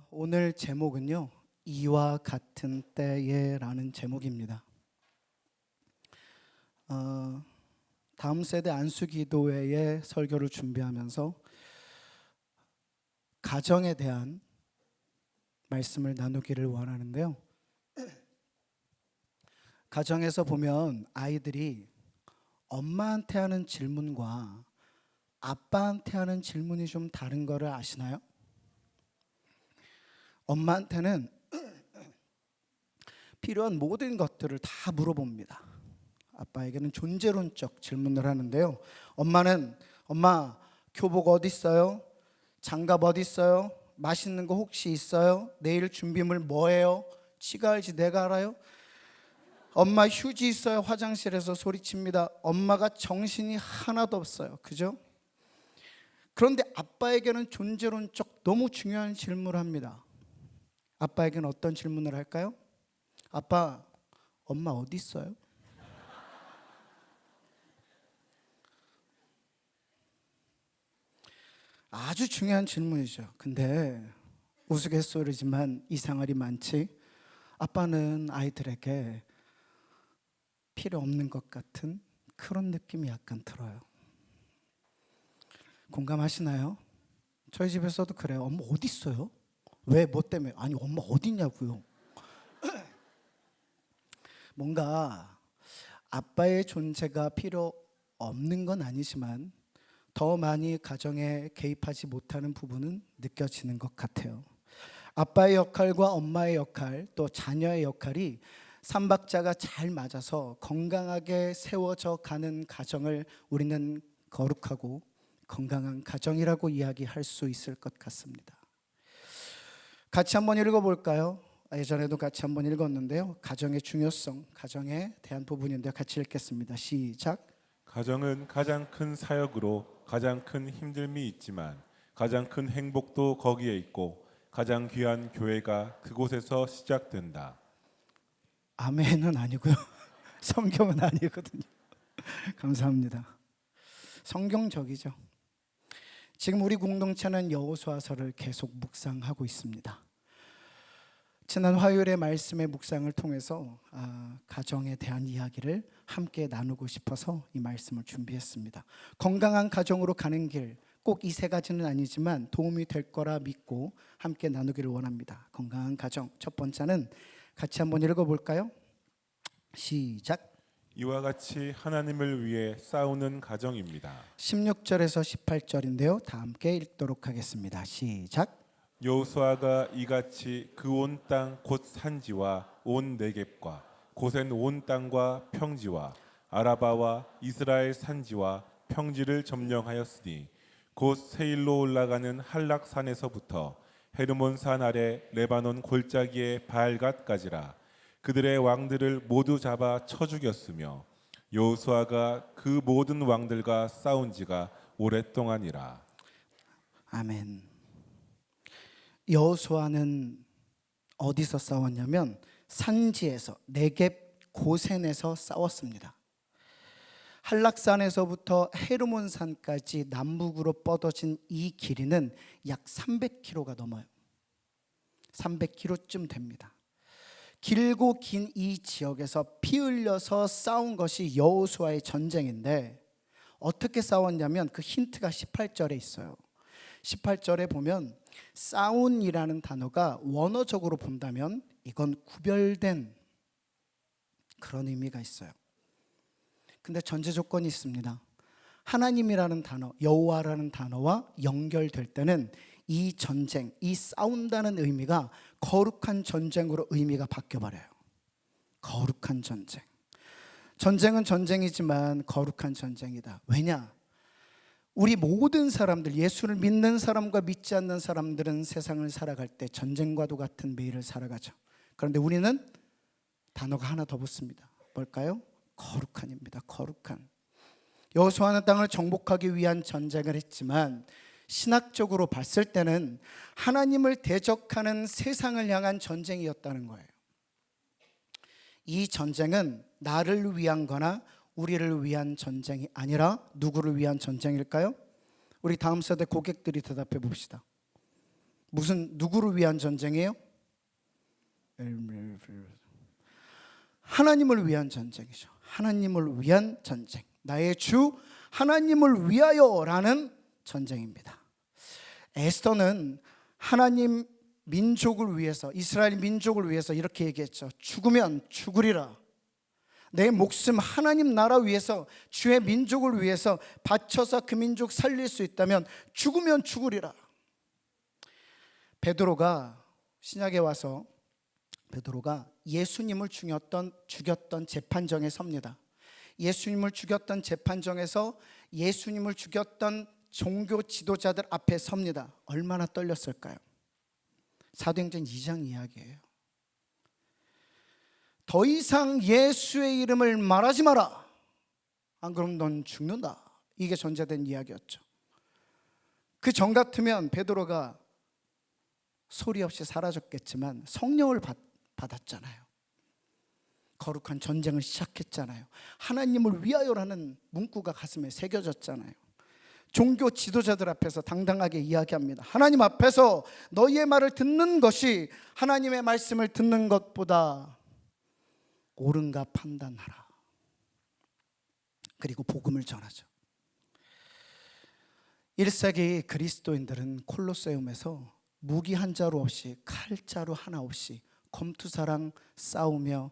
오늘 제목은요, 이와 같은 때에 라는 제목입니다. 다음 세대 안수기도회의 설교를 준비하면서 가정에 대한 말씀을 나누기를 원하는데요. 가정에서 보면 아이들이 엄마한테 하는 질문과 아빠한테 하는 질문이 좀 다른 거를 아시나요? 엄마한테는 필요한 모든 것들을 다 물어봅니다. 아빠에게는 존재론적 질문을 하는데요. 엄마 교복 어디 있어요? 장갑 어디 있어요? 맛있는 거 혹시 있어요? 내일 준비물 뭐예요? 지가 알지 내가 알아요? 엄마 휴지 있어요? 화장실에서 소리칩니다. 엄마가 정신이 하나도 없어요. 그죠? 그런데 아빠에게는 존재론적 너무 중요한 질문을 합니다. 아빠에게는 어떤 질문을 할까요? 아빠, 엄마 어디 있어요? 아주 중요한 질문이죠. 근데 우스갯소리지만 이상할이 많지. 아빠는 아이들에게 필요 없는 것 같은 그런 느낌이 약간 들어요. 공감하시나요? 저희 집에서도 그래요. 엄마 어디 있어요? 왜? 뭐 때문에? 아니 엄마 어디 있냐고요. 뭔가 아빠의 존재가 필요 없는 건 아니지만 더 많이 가정에 개입하지 못하는 부분은 느껴지는 것 같아요. 아빠의 역할과 엄마의 역할, 또 자녀의 역할이 삼박자가 잘 맞아서 건강하게 세워져 가는 가정을 우리는 거룩하고 건강한 가정이라고 이야기할 수 있을 것 같습니다. 같이 한번 읽어볼까요? 예전에도 같이 한번 읽었는데요. 가정의 중요성, 가정에 대한 부분인데 같이 읽겠습니다. 시작. 가정은 가장 큰 사역으로 가장 큰 힘듦이 있지만 가장 큰 행복도 거기에 있고 가장 귀한 교회가 그곳에서 시작된다. 아멘은 아니고요. 성경은 아니거든요. 감사합니다. 성경적이죠. 지금 우리 공동체는 여호수아서를 계속 묵상하고 있습니다. 지난 화요일의 말씀의 묵상을 통해서 가정에 대한 이야기를 함께 나누고 싶어서 이 말씀을 준비했습니다. 건강한 가정으로 가는 길, 꼭 이 세 가지는 아니지만 도움이 될 거라 믿고 함께 나누기를 원합니다. 건강한 가정, 첫 번째는 같이 한번 읽어볼까요? 시작. 이와 같이 하나님을 위해 싸우는 가정입니다. 16절에서 18절인데요. 다 함께 읽도록 하겠습니다. 시작. 여호수아가 이같이 그 온 땅 곧 산지와 온 네겝과 고센 온 땅과 평지와 아라바와 이스라엘 산지와 평지를 점령하였으니 곧 세일로 올라가는 한락산에서부터 헤르몬 산 아래 레바논 골짜기의 바알갓까지라. 그들의 왕들을 모두 잡아 쳐 죽였으며 여호수아가 그 모든 왕들과 싸운 지가 오랫동안이라. 아멘. 여호수아는 어디서 싸웠냐면 산지에서 네겝 고센에서 싸웠습니다. 한락산에서부터 헤르몬 산까지 남북으로 뻗어진 이 길이는 약 300km가 넘어요. 300km쯤 됩니다. 길고 긴 이 지역에서 피 흘려서 싸운 것이 여호수아의 전쟁인데 어떻게 싸웠냐면 그 힌트가 18절에 있어요. 18절에 보면 싸운이라는 단어가 원어적으로 본다면 이건 구별된 그런 의미가 있어요. 근데 전제 조건이 있습니다. 하나님이라는 단어, 여호와라는 단어와 연결될 때는 이 전쟁, 이 싸운다는 의미가 거룩한 전쟁으로 의미가 바뀌어버려요. 거룩한 전쟁. 전쟁은 전쟁이지만 거룩한 전쟁이다. 왜냐? 우리 모든 사람들, 예수를 믿는 사람과 믿지 않는 사람들은 세상을 살아갈 때 전쟁과도 같은 매일을 살아가죠. 그런데 우리는 단어가 하나 더 붙습니다. 뭘까요? 거룩한입니다. 거룩한. 여호수아는 땅을 정복하기 위한 전쟁을 했지만 신학적으로 봤을 때는 하나님을 대적하는 세상을 향한 전쟁이었다는 거예요. 이 전쟁은 나를 위한 거나 우리를 위한 전쟁이 아니라 누구를 위한 전쟁일까요? 우리 다음 세대 고객들이 대답해 봅시다. 누구를 위한 전쟁이에요? 하나님을 위한 전쟁이죠. 하나님을 위한 전쟁. 나의 주 하나님을 위하여라는 전쟁입니다. 에스더는 하나님 민족을 위해서, 이스라엘 민족을 위해서 이렇게 얘기했죠. 죽으면 죽으리라. 내 목숨 하나님 나라 위해서, 주의 민족을 위해서 바쳐서 그 민족 살릴 수 있다면 죽으면 죽으리라. 베드로가 신약에 와서 베드로가 예수님을 죽였던 재판정에 섭니다. 예수님을 죽였던 재판정에서 예수님을 죽였던 종교 지도자들 앞에 섭니다. 얼마나 떨렸을까요? 사도행전 2장 이야기예요. 더 이상 예수의 이름을 말하지 마라. 안 그러면 넌 죽는다. 이게 전제된 이야기였죠. 그 전 같으면 베드로가 소리 없이 사라졌겠지만 성령을 받았잖아요. 거룩한 전쟁을 시작했잖아요. 하나님을 위하여라는 문구가 가슴에 새겨졌잖아요. 종교 지도자들 앞에서 당당하게 이야기합니다. 하나님 앞에서 너희의 말을 듣는 것이 하나님의 말씀을 듣는 것보다 옳은가 판단하라. 그리고 복음을 전하죠. 1세기 그리스도인들은 콜로세움에서 무기 한 자루 없이, 칼자루 하나 없이 검투사랑 싸우며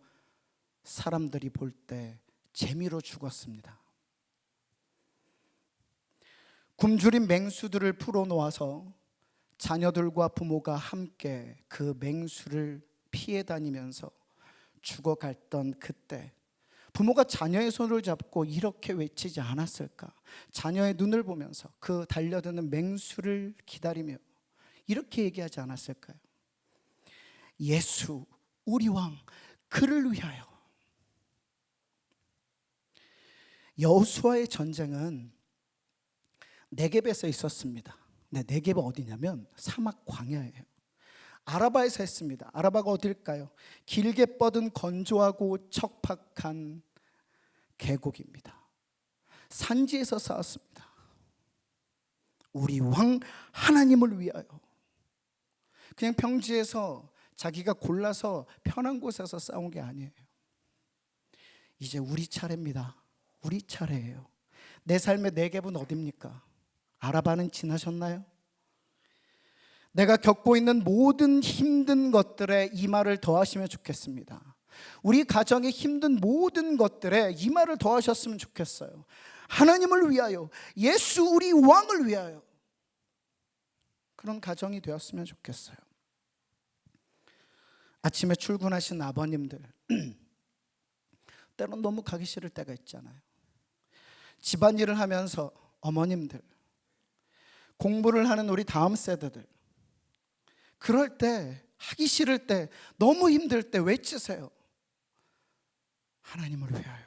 사람들이 볼 때 재미로 죽었습니다. 굶주린 맹수들을 풀어놓아서 자녀들과 부모가 함께 그 맹수를 피해 다니면서 죽어갔던 그때 부모가 자녀의 손을 잡고 이렇게 외치지 않았을까? 자녀의 눈을 보면서 그 달려드는 맹수를 기다리며 이렇게 얘기하지 않았을까요? 예수 우리 왕 그를 위하여. 여호수아의 전쟁은 네겝에서 있었습니다. 네, 네겝은 어디냐면 사막 광야예요. 아라바에서 했습니다. 아라바가 어딜까요? 길게 뻗은 건조하고 척박한 계곡입니다. 산지에서 싸웠습니다. 우리 왕 하나님을 위하여. 그냥 평지에서 자기가 골라서 편한 곳에서 싸운 게 아니에요. 이제 우리 차례입니다. 우리 차례예요. 내 삶의 네겝은 어디입니까? 아라바는 지나셨나요? 내가 겪고 있는 모든 힘든 것들에 이 말을 더하시면 좋겠습니다. 우리 가정의 힘든 모든 것들에 이 말을 더하셨으면 좋겠어요. 하나님을 위하여, 예수 우리 왕을 위하여. 그런 가정이 되었으면 좋겠어요. 아침에 출근하신 아버님들 때론 너무 가기 싫을 때가 있잖아요. 집안일을 하면서 어머님들, 공부를 하는 우리 다음 세대들, 그럴 때, 하기 싫을 때, 너무 힘들 때 외치세요. 하나님을 위하여,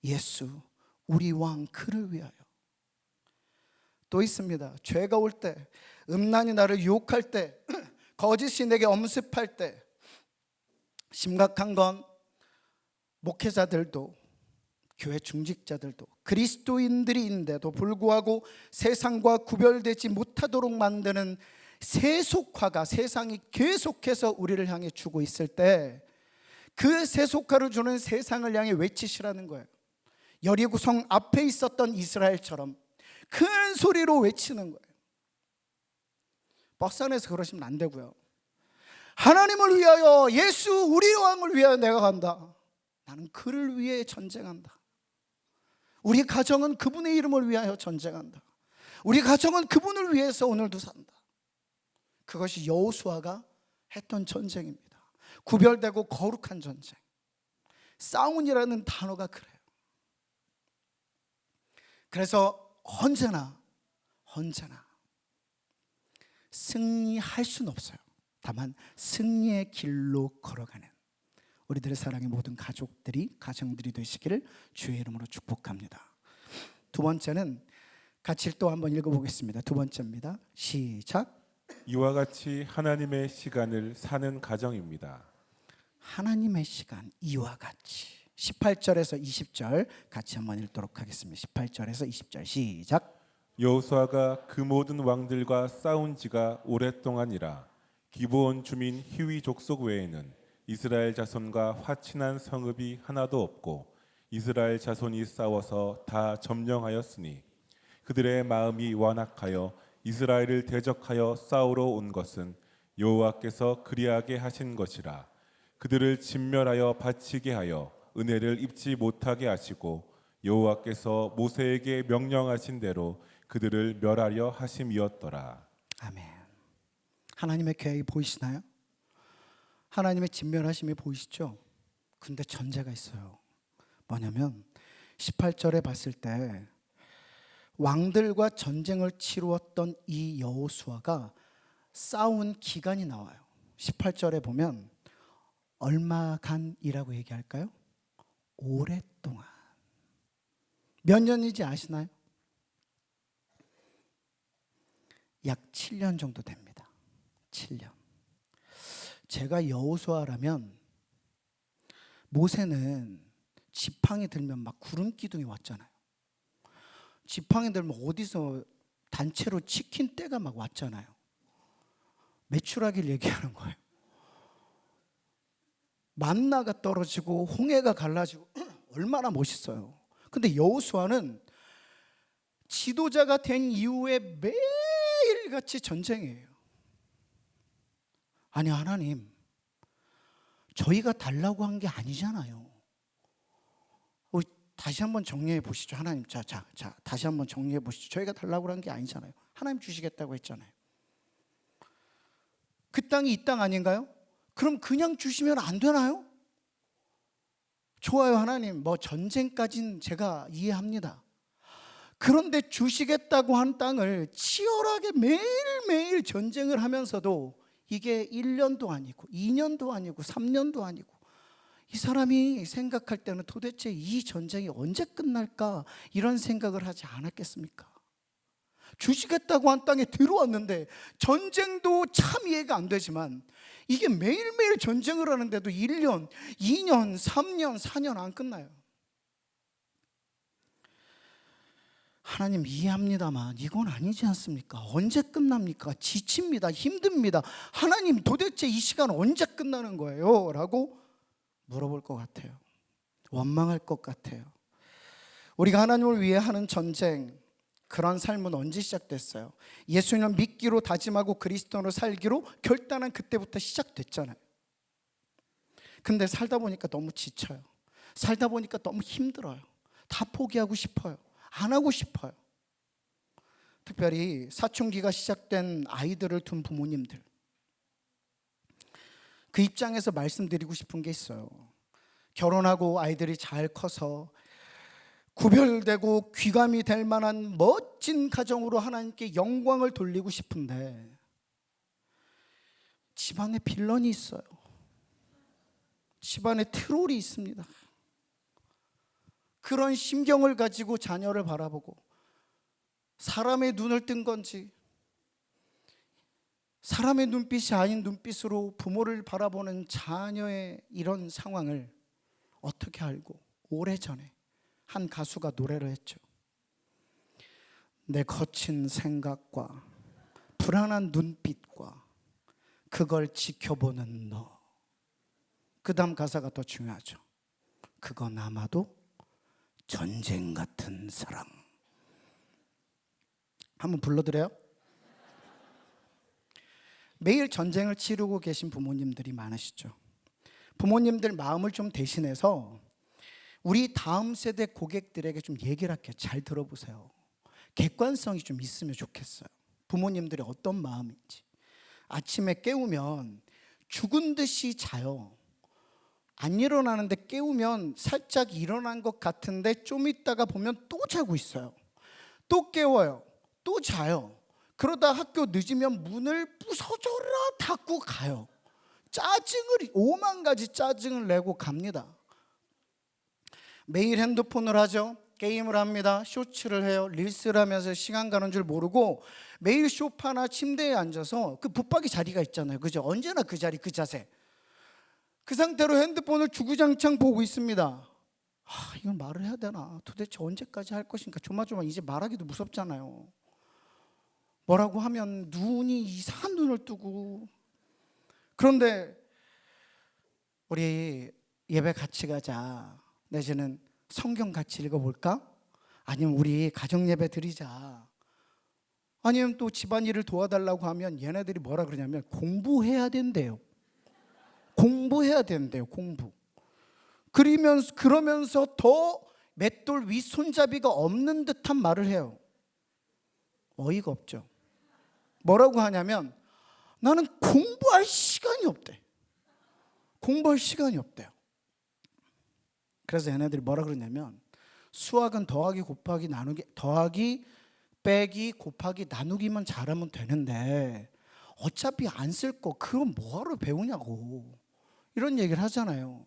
예수 우리 왕 그를 위하여. 또 있습니다. 죄가 올 때, 음란이 나를 유혹할 때, 거짓이 내게 엄습할 때, 심각한 건 목회자들도 교회 중직자들도 그리스도인들인데도 불구하고 세상과 구별되지 못하도록 만드는 세속화가 세상이 계속해서 우리를 향해 주고 있을 때 그 세속화를 주는 세상을 향해 외치시라는 거예요. 여리고 성 앞에 있었던 이스라엘처럼 큰 소리로 외치는 거예요. 버스 안에서 그러시면 안 되고요. 하나님을 위하여, 예수 우리 왕을 위하여 내가 간다. 나는 그를 위해 전쟁한다. 우리 가정은 그분의 이름을 위하여 전쟁한다. 우리 가정은 그분을 위해서 오늘도 산다. 그것이 여호수아가 했던 전쟁입니다. 구별되고 거룩한 전쟁. 싸움이라는 단어가 그래요. 그래서 언제나 승리할 수는 없어요. 다만 승리의 길로 걸어가는 우리들의 사랑의 모든 가정들이 되시기를 주의 이름으로 축복합니다. 두 번째는 같이 또 한번 읽어보겠습니다. 두 번째입니다. 시작. 이와 같이 하나님의 시간을 사는 가정입니다. 하나님의 시간, 이와 같이. 18절에서 20절 같이 한번 읽도록 하겠습니다. 18절에서 20절 시작. 여호수아가 그 모든 왕들과 싸운 지가 오랫동안이라. 기브온 주민 히위 족속 외에는 이스라엘 자손과 화친한 성읍이 하나도 없고 이스라엘 자손이 싸워서 다 점령하였으니 그들의 마음이 완악하여 이스라엘을 대적하여 싸우러 온 것은 여호와께서 그리하게 하신 것이라. 그들을 진멸하여 바치게 하여 은혜를 입지 못하게 하시고 여호와께서 모세에게 명령하신 대로 그들을 멸하려 하심이었더라. 아멘. 하나님의 계획이 보이시나요? 하나님의 진멸하심이 보이시죠? 근데 전제가 있어요. 뭐냐면 18절에 봤을 때 왕들과 전쟁을 치루었던 이 여호수아가 싸운 기간이 나와요. 18절에 보면 얼마간이라고 얘기할까요? 오랫동안. 몇 년인지 아시나요? 약 7년 정도 됩니다. 7년. 제가 여호수아라면 모세는 지팡이 들면 막 구름 기둥이 왔잖아요. 지팡이 들면 어디서 단체로 치킨 떼가 막 왔잖아요. 메추라기를 얘기하는 거예요. 만나가 떨어지고 홍해가 갈라지고 얼마나 멋있어요. 근데 여호수아는 지도자가 된 이후에 매일같이 전쟁이에요. 아니 하나님, 저희가 달라고 한 게 아니잖아요. 우리 다시 한번 정리해 보시죠. 하나님, 자, 다시 한번 정리해 보시죠. 저희가 달라고 한 게 아니잖아요. 하나님 주시겠다고 했잖아요. 그 땅이 이 땅 아닌가요? 그럼 그냥 주시면 안 되나요? 좋아요, 하나님. 뭐 전쟁까지는 제가 이해합니다. 그런데 주시겠다고 한 땅을 치열하게 매일매일 전쟁을 하면서도 이게 1년도 아니고 2년도 아니고 3년도 아니고 이 사람이 생각할 때는 도대체 이 전쟁이 언제 끝날까 이런 생각을 하지 않았겠습니까? 주시겠다고 한 땅에 들어왔는데 전쟁도 참 이해가 안 되지만 이게 매일매일 전쟁을 하는데도 1년, 2년, 3년, 4년 안 끝나요. 하나님 이해합니다만 이건 아니지 않습니까? 언제 끝납니까? 지칩니다. 힘듭니다. 하나님 도대체 이 시간 언제 끝나는 거예요? 라고 물어볼 것 같아요. 원망할 것 같아요. 우리가 하나님을 위해 하는 전쟁, 그런 삶은 언제 시작됐어요? 예수님을 믿기로 다짐하고 그리스도로 살기로 결단한 그때부터 시작됐잖아요. 근데 살다 보니까 너무 지쳐요. 살다 보니까 너무 힘들어요. 다 포기하고 싶어요. 안 하고 싶어요. 특별히 사춘기가 시작된 아이들을 둔 부모님들, 그 입장에서 말씀드리고 싶은 게 있어요. 결혼하고 아이들이 잘 커서 구별되고 귀감이 될 만한 멋진 가정으로 하나님께 영광을 돌리고 싶은데 집안에 빌런이 있어요. 집안에 트롤이 있습니다. 그런 심경을 가지고 자녀를 바라보고 사람의 눈을 뜬 건지 사람의 눈빛이 아닌 눈빛으로 부모를 바라보는 자녀의 이런 상황을 어떻게 알고 오래전에 한 가수가 노래를 했죠. 내 거친 생각과 불안한 눈빛과 그걸 지켜보는 너. 그 다음 가사가 더 중요하죠. 그건 아마도 전쟁 같은 사랑. 한번 불러드려요? 매일 전쟁을 치르고 계신 부모님들이 많으시죠. 부모님들 마음을 좀 대신해서 우리 다음 세대 고객들에게 좀 얘기를 할게요. 잘 들어보세요. 객관성이 좀 있으면 좋겠어요. 부모님들이 어떤 마음인지. 아침에 깨우면 죽은 듯이 자요. 안 일어나는데 깨우면 살짝 일어난 것 같은데 좀 있다가 보면 또 자고 있어요. 또 깨워요. 또 자요. 그러다 학교 늦으면 문을 부서져라 닫고 가요. 짜증을 5만 가지 짜증을 내고 갑니다. 매일 핸드폰을 하죠. 게임을 합니다. 쇼츠를 해요. 릴스를 하면서 시간 가는 줄 모르고 매일 소파나 침대에 앉아서 그 붙박이 자리가 있잖아요. 그죠? 언제나 그 자리 그 자세. 그 상태로 핸드폰을 주구장창 보고 있습니다. 이걸 말을 해야 되나? 도대체 언제까지 할 것인가? 조마조마 이제 말하기도 무섭잖아요. 뭐라고 하면 눈이 이상한 눈을 뜨고. 그런데 우리 예배 같이 가자, 내지는 성경 같이 읽어볼까? 아니면 우리 가정 예배 드리자, 아니면 또 집안일을 도와달라고 하면 얘네들이 뭐라 그러냐면 공부해야 된대요. 공부해야 된대요. 공부. 그러면서 더 맷돌 위 손잡이가 없는 듯한 말을 해요. 어이가 없죠. 뭐라고 하냐면 나는 공부할 시간이 없대. 공부할 시간이 없대요. 그래서 얘네들이 뭐라 그러냐면 수학은 더하기 곱하기 나누기, 더하기 빼기 곱하기 나누기만 잘하면 되는데 어차피 안 쓸 거 그건 뭐하러 배우냐고, 이런 얘기를 하잖아요.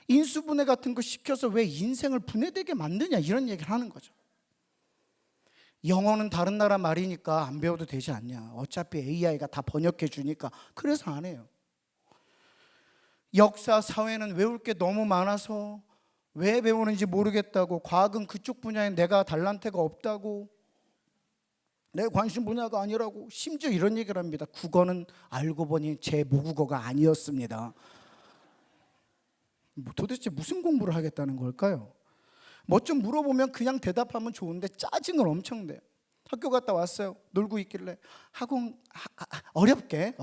인수분해 같은 거 시켜서 왜 인생을 분해되게 만드냐, 이런 얘기를 하는 거죠. 영어는 다른 나라 말이니까 안 배워도 되지 않냐, 어차피 AI가 다 번역해 주니까, 그래서 안 해요. 역사, 사회는 외울 게 너무 많아서 왜 배우는지 모르겠다고, 과학은 그쪽 분야에 내가 달란트가 없다고, 내 관심 분야가 아니라고, 심지어 이런 얘기를 합니다. 국어는 알고 보니 제 모국어가 아니었습니다. 도대체 무슨 공부를 하겠다는 걸까요? 뭐 좀 물어보면 그냥 대답하면 좋은데 짜증을 엄청 내요. 학교 갔다 왔어요. 놀고 있길래 학원 어렵게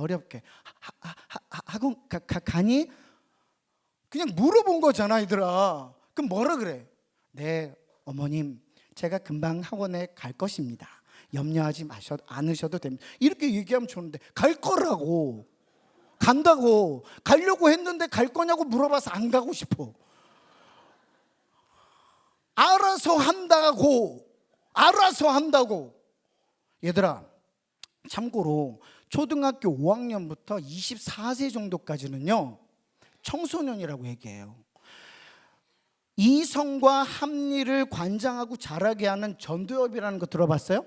학원 가니? 그냥 물어본 거잖아, 얘들아. 그럼 뭐라 그래? 네, 어머님, 제가 금방 학원에 갈 것입니다. 염려하지 않으셔도 됩니다. 이렇게 얘기하면 좋은데 갈 거라고, 간다고, 가려고 했는데 갈 거냐고 물어봐서 안 가고 싶어. 알아서 한다고. 얘들아, 참고로 초등학교 5학년부터 24세 정도까지는요 청소년이라고 얘기해요. 이성과 합리를 관장하고 자라게 하는 전두엽이라는 거 들어봤어요?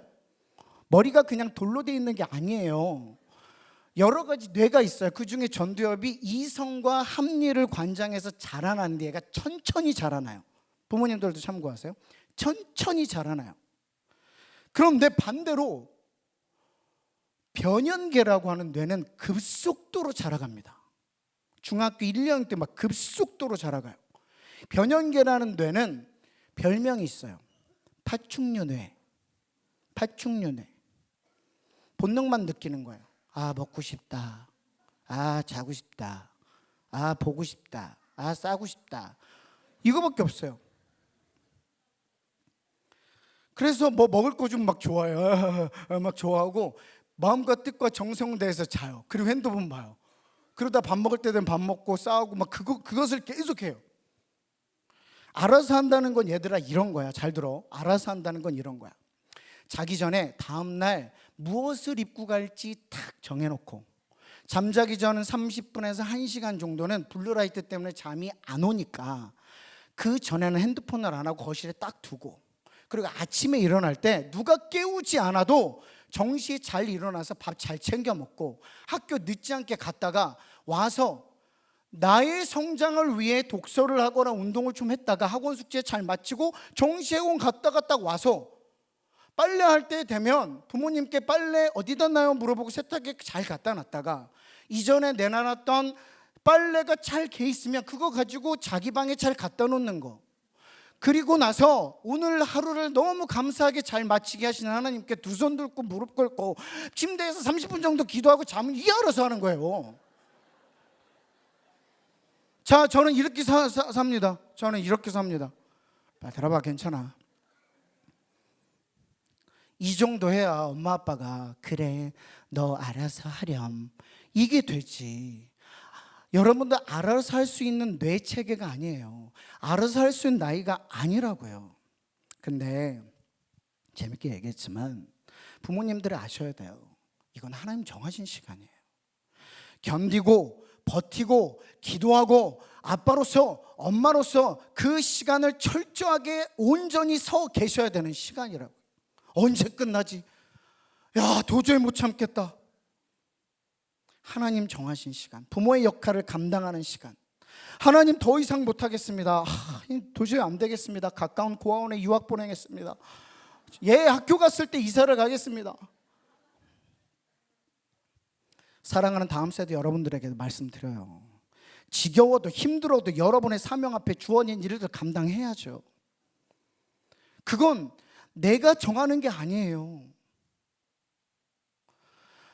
머리가 그냥 돌로 돼 있는 게 아니에요. 여러 가지 뇌가 있어요. 그 중에 전두엽이 이성과 합리를 관장해서 자라나는 애가 천천히 자라나요. 부모님들도 참고하세요. 천천히 자라나요. 그런데 반대로 변연계라고 하는 뇌는 급속도로 자라갑니다. 중학교 1학년 때 막 급속도로 자라가요. 변연계라는 뇌는 별명이 있어요. 파충류뇌. 본능만 느끼는 거예요. 아, 먹고 싶다. 아, 자고 싶다. 아, 보고 싶다. 아, 싸고 싶다. 이거밖에 없어요. 그래서 뭐 먹을 거 좀 막 좋아해요. 막 좋아하고 마음과 뜻과 정성 다해서 자요. 그리고 핸드폰 봐요. 그러다 밥 먹을 때 되면 밥 먹고 싸우고 막 그것을 계속해요. 알아서 한다는 건 얘들아 이런 거야. 잘 들어. 알아서 한다는 건 이런 거야. 자기 전에 다음날 무엇을 입고 갈지 탁 정해놓고, 잠자기 전 30분에서 1시간 정도는 블루라이트 때문에 잠이 안 오니까 그 전에는 핸드폰을 안 하고 거실에 딱 두고, 그리고 아침에 일어날 때 누가 깨우지 않아도 정시에 잘 일어나서 밥 잘 챙겨 먹고 학교 늦지 않게 갔다가 와서 나의 성장을 위해 독서를 하거나 운동을 좀 했다가 학원 숙제 잘 마치고 정시 학원 갔다가 딱 와서 빨래할 때 되면 부모님께 빨래 어디다 놔요 물어보고 세탁기에 잘 갖다 놨다가 이전에 내놔놨던 빨래가 잘 개 있으면 그거 가지고 자기 방에 잘 갖다 놓는 거, 그리고 나서 오늘 하루를 너무 감사하게 잘 마치게 하시는 하나님께 두 손 들고 무릎 꿇고 침대에서 30분 정도 기도하고 잠을 이어서 하는 거예요. 자, 저는 이렇게 삽니다. 저는 이렇게 삽니다. 들어봐, 괜찮아. 이 정도 해야 엄마 아빠가 그래 너 알아서 하렴 이게 되지. 여러분들 알아서 할 수 있는 뇌 체계가 아니에요. 알아서 할 수 있는 나이가 아니라고요. 근데 재밌게 얘기했지만 부모님들이 아셔야 돼요. 이건 하나님 정하신 시간이에요. 견디고 버티고 기도하고 아빠로서 엄마로서 그 시간을 철저하게 온전히 서 계셔야 되는 시간이라고. 언제 끝나지? 야, 도저히 못 참겠다. 하나님 정하신 시간, 부모의 역할을 감당하는 시간. 하나님 더 이상 못하겠습니다. 도저히 안 되겠습니다. 가까운 고아원에 유학 보내겠습니다. 학교 갔을 때 이사를 가겠습니다. 사랑하는 다음 세대 여러분들에게 말씀드려요. 지겨워도 힘들어도 여러분의 사명 앞에 주어진 일을 감당해야죠. 그건 내가 정하는 게 아니에요.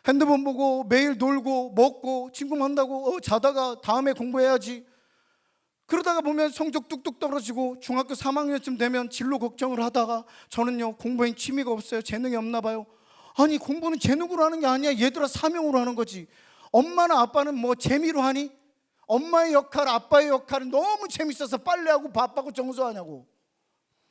핸드폰 보고 매일 놀고 먹고 친구 만나고 자다가 다음에 공부해야지. 그러다가 보면 성적 뚝뚝 떨어지고 중학교 3학년쯤 되면 진로 걱정을 하다가 저는요 공부엔 취미가 없어요. 재능이 없나 봐요. 아니 공부는 재능으로 하는 게 아니야. 얘들아 사명으로 하는 거지. 엄마나 아빠는 뭐 재미로 하니? 엄마의 역할, 아빠의 역할은 너무 재밌어서 빨래하고 밥하고 청소하냐고.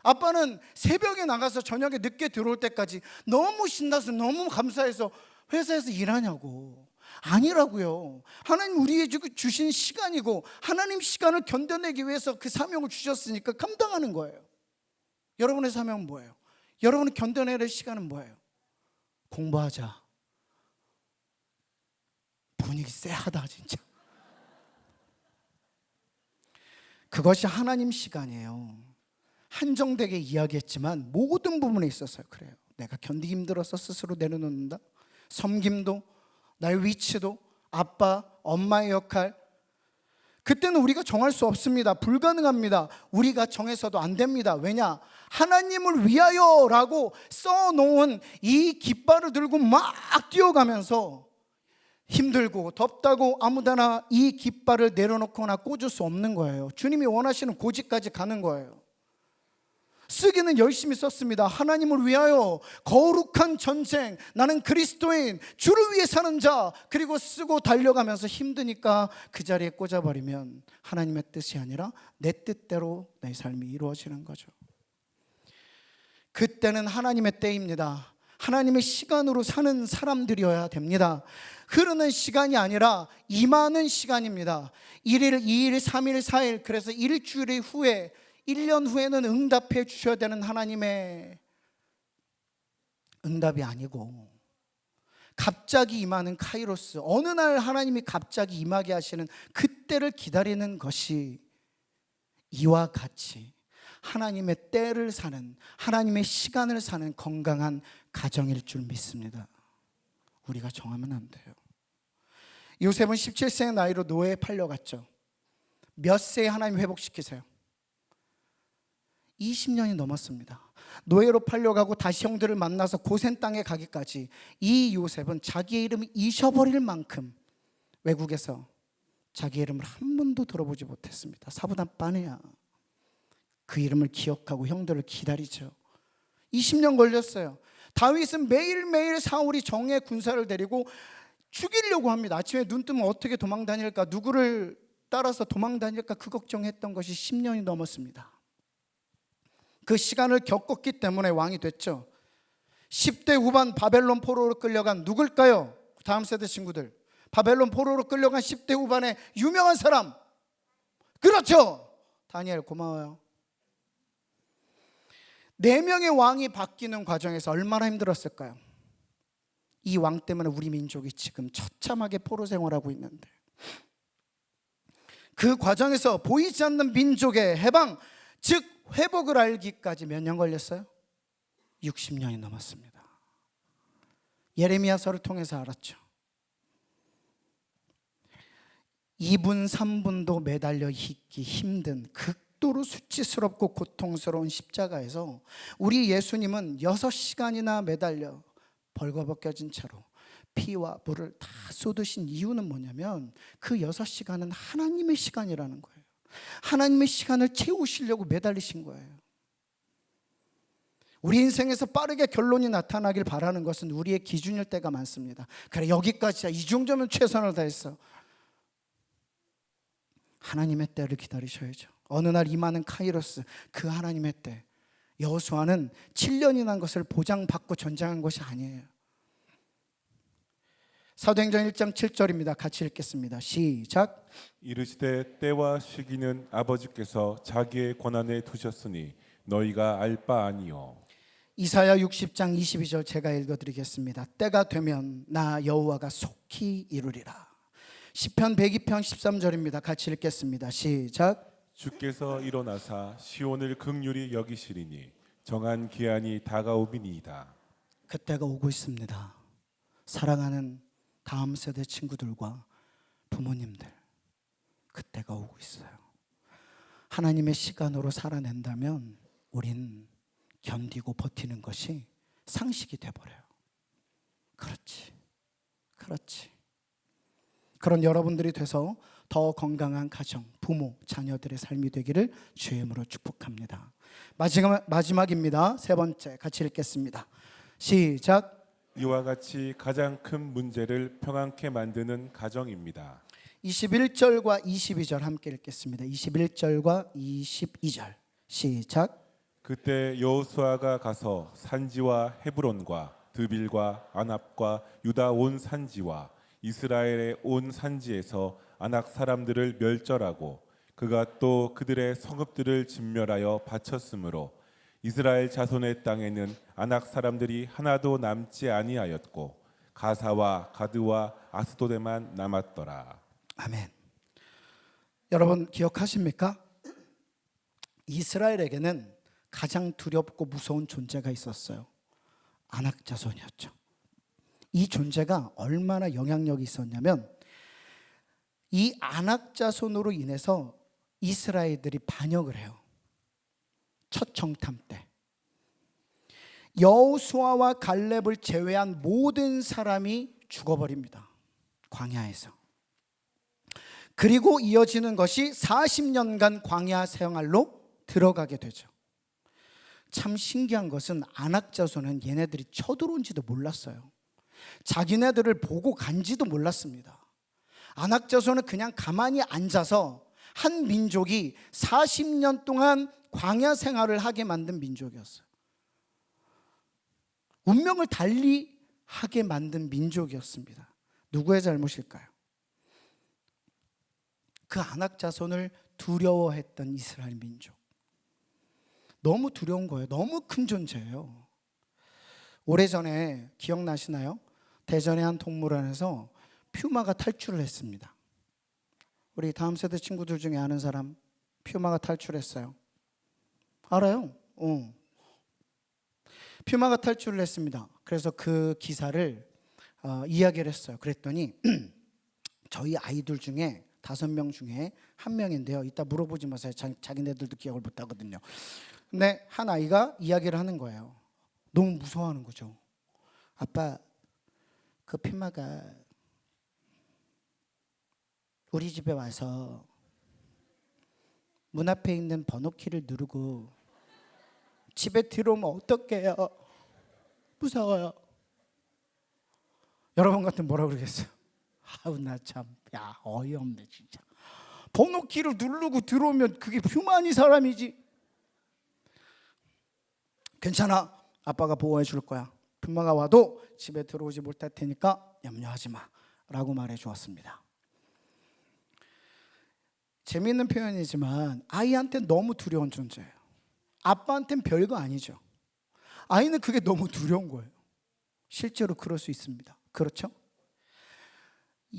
아빠는 새벽에 나가서 저녁에 늦게 들어올 때까지 너무 신나서 너무 감사해서 회사에서 일하냐고. 아니라고요. 하나님 우리에게 주신 시간이고 하나님 시간을 견뎌내기 위해서 그 사명을 주셨으니까 감당하는 거예요. 여러분의 사명은 뭐예요? 여러분이 견뎌내야 될 시간은 뭐예요? 공부하자. 분위기 쎄하다 진짜. 그것이 하나님 시간이에요. 한정되게 이야기했지만 모든 부분에 있어서 그래요. 내가 견디기 힘들어서 스스로 내려놓는다. 섬김도, 나의 위치도, 아빠, 엄마의 역할, 그때는 우리가 정할 수 없습니다. 불가능합니다. 우리가 정해서도 안 됩니다. 왜냐? 하나님을 위하여라고 써놓은 이 깃발을 들고 막 뛰어가면서 힘들고 덥다고 아무데나 이 깃발을 내려놓거나 꽂을 수 없는 거예요. 주님이 원하시는 고지까지 가는 거예요. 쓰기는 열심히 썼습니다. 하나님을 위하여 거룩한 전쟁, 나는 그리스도인, 주를 위해 사는 자. 그리고 쓰고 달려가면서 힘드니까 그 자리에 꽂아버리면 하나님의 뜻이 아니라 내 뜻대로 내 삶이 이루어지는 거죠. 그때는 하나님의 때입니다. 하나님의 시간으로 사는 사람들이어야 됩니다. 흐르는 시간이 아니라 임하는 시간입니다. 1일, 2일, 3일, 4일, 그래서 일주일 후에 1년 후에는 응답해 주셔야 되는 하나님의 응답이 아니고 갑자기 임하는 카이로스, 어느 날 하나님이 갑자기 임하게 하시는 그때를 기다리는 것이 이와 같이 하나님의 때를 사는, 하나님의 시간을 사는 건강한 가정일 줄 믿습니다. 우리가 정하면 안 돼요. 요셉은 17세의 나이로 노예에 팔려갔죠. 몇 세에 하나님 회복시키세요? 20년이 넘었습니다. 노예로 팔려가고 다시 형들을 만나서 고센 땅에 가기까지 이 요셉은 자기의 이름을 잊어버릴 만큼 외국에서 자기 이름을 한 번도 들어보지 못했습니다. 사부단빠네야. 그 이름을 기억하고 형들을 기다리죠. 20년 걸렸어요. 다윗은 매일매일 사울이 정예 군사를 데리고 죽이려고 합니다. 아침에 눈 뜨면 어떻게 도망 다닐까, 누구를 따라서 도망 다닐까, 그 걱정했던 것이 10년이 넘었습니다. 그 시간을 겪었기 때문에 왕이 됐죠. 10대 후반 바벨론 포로로 끌려간 누굴까요? 다음 세대 친구들, 바벨론 포로로 끌려간 10대 후반의 유명한 사람, 그렇죠, 다니엘. 고마워요. 4명의 왕이 바뀌는 과정에서 얼마나 힘들었을까요? 이 왕 때문에 우리 민족이 지금 처참하게 포로 생활하고 있는데, 그 과정에서 보이지 않는 민족의 해방, 즉 회복을 알기까지 몇 년 걸렸어요? 60년이 넘었습니다. 예레미야서를 통해서 알았죠. 2분 3분도 매달려 있기 힘든 극도로 수치스럽고 고통스러운 십자가에서 우리 예수님은 6시간이나 매달려 벌거벗겨진 채로 피와 물을 다 쏟으신 이유는 뭐냐면 그 6시간은 하나님의 시간이라는 거예요. 하나님의 시간을 채우시려고 매달리신 거예요. 우리 인생에서 빠르게 결론이 나타나길 바라는 것은 우리의 기준일 때가 많습니다. 그래, 여기까지야, 이 정도면 최선을 다했어. 하나님의 때를 기다리셔야죠. 어느 날 임하는 카이로스, 그 하나님의 때. 여호수아는 7년이 난 것을 보장받고 전쟁한 것이 아니에요. 사도행전 1장 7절입니다. 같이 읽겠습니다. 시작. 이르시되 때와 시기는 아버지께서 자기의 권한에 두셨으니 너희가 알 바 아니요. 이사야 60장 22절 제가 읽어드리겠습니다. 때가 되면 나 여호와가 속히 이루리라. 시편 102편 13절입니다. 같이 읽겠습니다. 시작. 주께서 일어나사 시온을 긍휼히 여기시리니 정한 기한이 다가오비니이다. 그때가 오고 있습니다. 사랑하는 다음 세대 친구들과 부모님들, 그때가 오고 있어요. 하나님의 시간으로 살아낸다면 우린 견디고 버티는 것이 상식이 돼버려요. 그렇지. 그런 여러분들이 돼서 더 건강한 가정, 부모, 자녀들의 삶이 되기를 주의 이름으로 축복합니다. 마지막입니다. 세 번째 같이 읽겠습니다. 시작. 이와 같이 가장 큰 문제를 평안케 만드는 가정입니다. 21절과 22절 함께 읽겠습니다. 21절과 22절 시작. 그때 여호수아가 가서 산지와 헤브론과 드빌과 아납과 유다 온 산지와 이스라엘의 온 산지에서 아낙 사람들을 멸절하고 그가 또 그들의 성읍들을 진멸하여 바쳤으므로 이스라엘 자손의 땅에는 아낙 사람들이 하나도 남지 아니하였고 가사와 가드와 아스도데만 남았더라. 아멘. 여러분 기억하십니까? 이스라엘에게는 가장 두렵고 무서운 존재가 있었어요. 아낙 자손이었죠. 이 존재가 얼마나 영향력이 있었냐면 이 아낙 자손으로 인해서 이스라엘들이 반역을 해요. 첫 정탐 때 여호수아와 갈렙을 제외한 모든 사람이 죽어버립니다. 광야에서. 그리고 이어지는 것이 40년간 광야 생활로 들어가게 되죠. 참 신기한 것은 아낙 자손은 얘네들이 쳐들어온지도 몰랐어요. 자기네들을 보고 간지도 몰랐습니다. 아낙 자손은 그냥 가만히 앉아서 한 민족이 40년 동안 광야 생활을 하게 만든 민족이었어요. 운명을 달리 하게 만든 민족이었습니다. 누구의 잘못일까요? 그 아낙 자손을 두려워했던 이스라엘 민족. 너무 두려운 거예요. 너무 큰 존재예요. 오래전에 기억나시나요? 대전의 한 동물원에서 퓨마가 탈출을 했습니다. 우리 다음 세대 친구들 중에 아는 사람 퓨마가 탈출했어요. 알아요? 퓨마가 탈출을 했습니다. 그래서 그 기사를 이야기를 했어요. 그랬더니 저희 아이들 중에 5명 중에 한 명인데요. 이따 물어보지 마세요. 자기네들도 기억을 못 하거든요. 근데 한 아이가 이야기를 하는 거예요. 너무 무서워하는 거죠. 아빠, 그 퓨마가 우리 집에 와서 문 앞에 있는 번호키를 누르고 집에 들어오면 어떡해요? 무서워요. 여러분 같은 뭐라 그러겠어요? 아우 나 참 야 어이없네 진짜. 번호키를 누르고 들어오면 그게 퓨마니 사람이지. 괜찮아, 아빠가 보호해 줄 거야. 퓨마가 와도 집에 들어오지 못할 테니까 염려하지 마 라고 말해 주었습니다. 재미있는 표현이지만 아이한테는 너무 두려운 존재예요. 아빠한테는 별거 아니죠. 아이는 그게 너무 두려운 거예요. 실제로 그럴 수 있습니다. 그렇죠?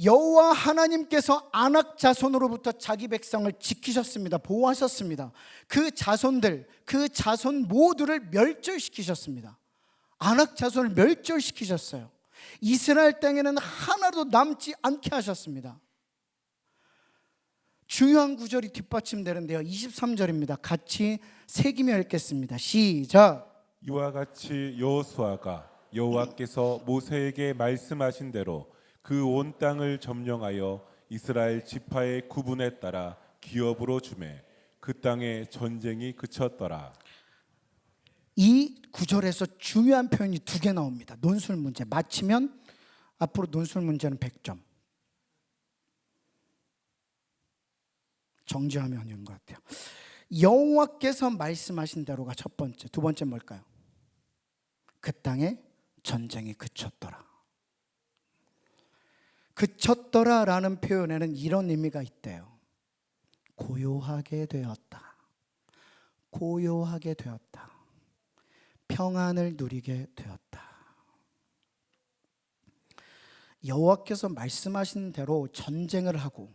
여호와 하나님께서 아낙 자손으로부터 자기 백성을 지키셨습니다. 보호하셨습니다. 그 자손들, 그 자손 모두를 멸절시키셨습니다. 아낙 자손을 멸절시키셨어요. 이스라엘 땅에는 하나도 남지 않게 하셨습니다. 중요한 구절이 뒷받침되는데요. 23절입니다. 같이 새기며 읽겠습니다. 시작. 이와 같이 여호수아가 여호와께서 모세에게 말씀하신 대로 그 온 땅을 점령하여 이스라엘 지파의 구분에 따라 기업으로 주매 그 땅에 전쟁이 그쳤더라. 이 구절에서 중요한 표현이 2개 나옵니다. 논술 문제 맞히면 앞으로 논술 문제는 100점. 정지하면 하는 것 같아요. 여호와께서 말씀하신 대로가 첫 번째. 두 번째 뭘까요? 그 땅에 전쟁이 그쳤더라. 그쳤더라라는 표현에는 이런 의미가 있대요. 고요하게 되었다. 고요하게 되었다. 평안을 누리게 되었다. 여호와께서 말씀하신 대로 전쟁을 하고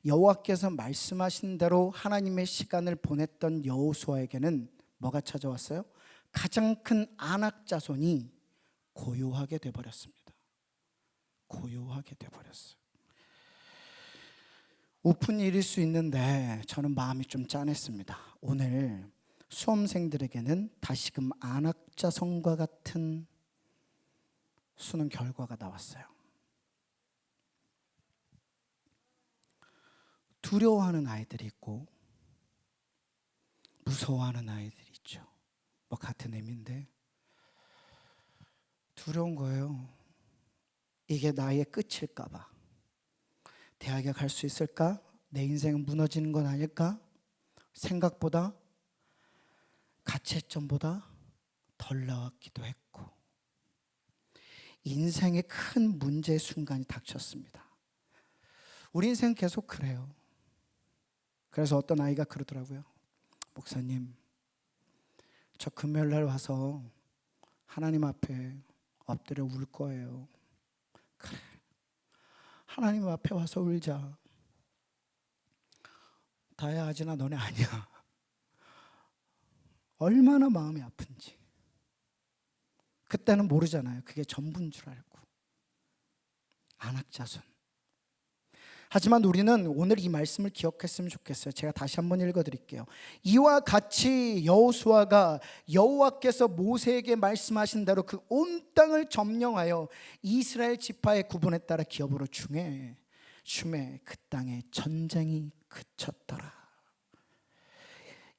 여호와께서 말씀하신 대로 하나님의 시간을 보냈던 여호수아에게는 뭐가 찾아왔어요? 가장 큰 아낙 자손이 고요하게 되어버렸습니다. 고요하게 돼버렸어요. 오픈 일일 수 있는데 저는 마음이 좀 짠했습니다. 오늘 수험생들에게는 다시금 안악자성과 같은 수능 결과가 나왔어요. 두려워하는 아이들이 있고 무서워하는 아이들이 있죠. 뭐 같은 의미인데 두려운 거예요. 이게 나의 끝일까 봐. 대학에 갈 수 있을까? 내 인생은 무너지는 건 아닐까? 생각보다 가채점보다 덜 나왔기도 했고 인생의 큰 문제의 순간이 닥쳤습니다. 우리 인생은 계속 그래요. 그래서 어떤 아이가 그러더라고요. 목사님, 저 금요일 날 와서 하나님 앞에 엎드려 울 거예요. 그래, 하나님 앞에 와서 울자. 다야 아지나 너네 아니야. 얼마나 마음이 아픈지. 그때는 모르잖아요. 그게 전부인 줄 알고. 안악자손. 하지만 우리는 오늘 이 말씀을 기억했으면 좋겠어요. 제가 다시 한번 읽어드릴게요. 이와 같이 여호수아가 여호와께서 모세에게 말씀하신 대로 그 온 땅을 점령하여 이스라엘 지파의 구분에 따라 기업으로 춤에 그 땅에 전쟁이 그쳤더라.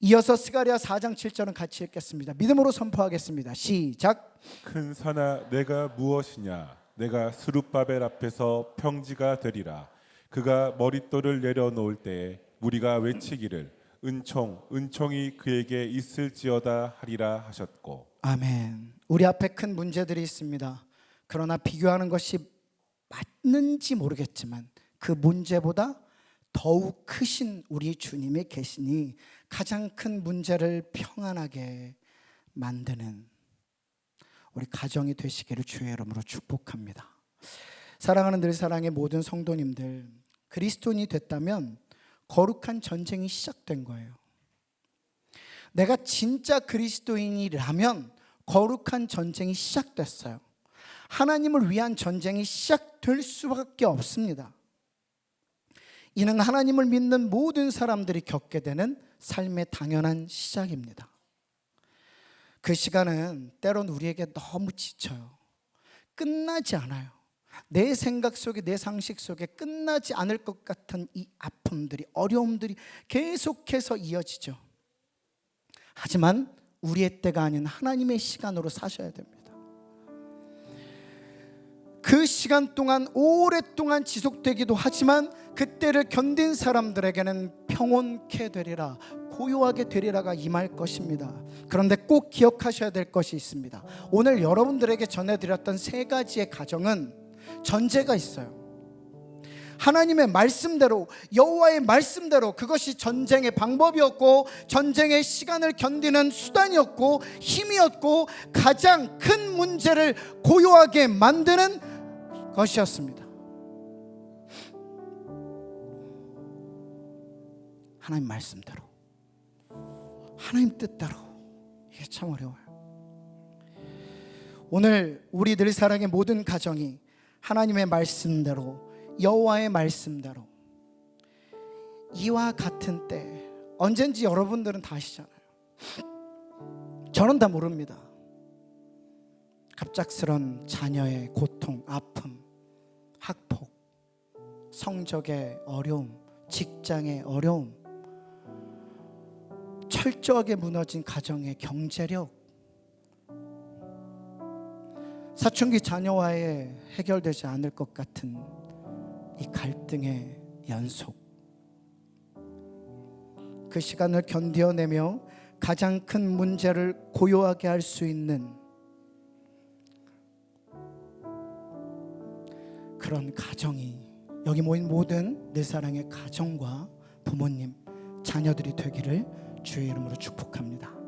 이어서 스가랴 4장 7절은 같이 읽겠습니다. 믿음으로 선포하겠습니다. 시작. 큰 산아 내가 무엇이냐 내가 스룹바벨 앞에서 평지가 되리라. 그가 머릿돌을 내려놓을 때에 무리가 외치기를 은총이 그에게 있을지어다 하리라 하셨고. 아멘. 우리 앞에 큰 문제들이 있습니다. 그러나 비교하는 것이 맞는지 모르겠지만 그 문제보다 더욱 크신 우리 주님이 계시니 가장 큰 문제를 평안하게 만드는 우리 가정이 되시기를 주의 이름으로 축복합니다. 사랑하는 늘 사랑의 모든 성도님들, 그리스도인이 됐다면 거룩한 전쟁이 시작된 거예요. 내가 진짜 그리스도인이라면 거룩한 전쟁이 시작됐어요. 하나님을 위한 전쟁이 시작될 수밖에 없습니다. 이는 하나님을 믿는 모든 사람들이 겪게 되는 삶의 당연한 시작입니다. 그 시간은 때론 우리에게 너무 지쳐요. 끝나지 않아요. 내 생각 속에 내 상식 속에 끝나지 않을 것 같은 이 아픔들이 어려움들이 계속해서 이어지죠. 하지만 우리의 때가 아닌 하나님의 시간으로 사셔야 됩니다. 그 시간 동안 오랫동안 지속되기도 하지만 그때를 견딘 사람들에게는 평온케 되리라, 고요하게 되리라가 임할 것입니다. 그런데 꼭 기억하셔야 될 것이 있습니다. 오늘 여러분들에게 전해드렸던 세 가지의 가정은 전제가 있어요. 하나님의 말씀대로, 여호와의 말씀대로 그것이 전쟁의 방법이었고 전쟁의 시간을 견디는 수단이었고 힘이었고 가장 큰 문제를 고요하게 만드는 것이었습니다. 하나님 말씀대로, 하나님 뜻대로. 이게 참 어려워요. 오늘 우리 늘 사랑의 모든 가정이 하나님의 말씀대로, 여호와의 말씀대로 이와 같은 때, 언젠지 여러분들은 다 아시잖아요. 저는 다 모릅니다. 갑작스런 자녀의 고통, 아픔, 학폭, 성적의 어려움, 직장의 어려움, 철저하게 무너진 가정의 경제력, 사춘기 자녀와의 해결되지 않을 것 같은 이 갈등의 연속, 그 시간을 견뎌내며 가장 큰 문제를 고요하게 할 수 있는 그런 가정이, 여기 모인 모든 내 사랑의 가정과 부모님, 자녀들이 되기를 주의 이름으로 축복합니다.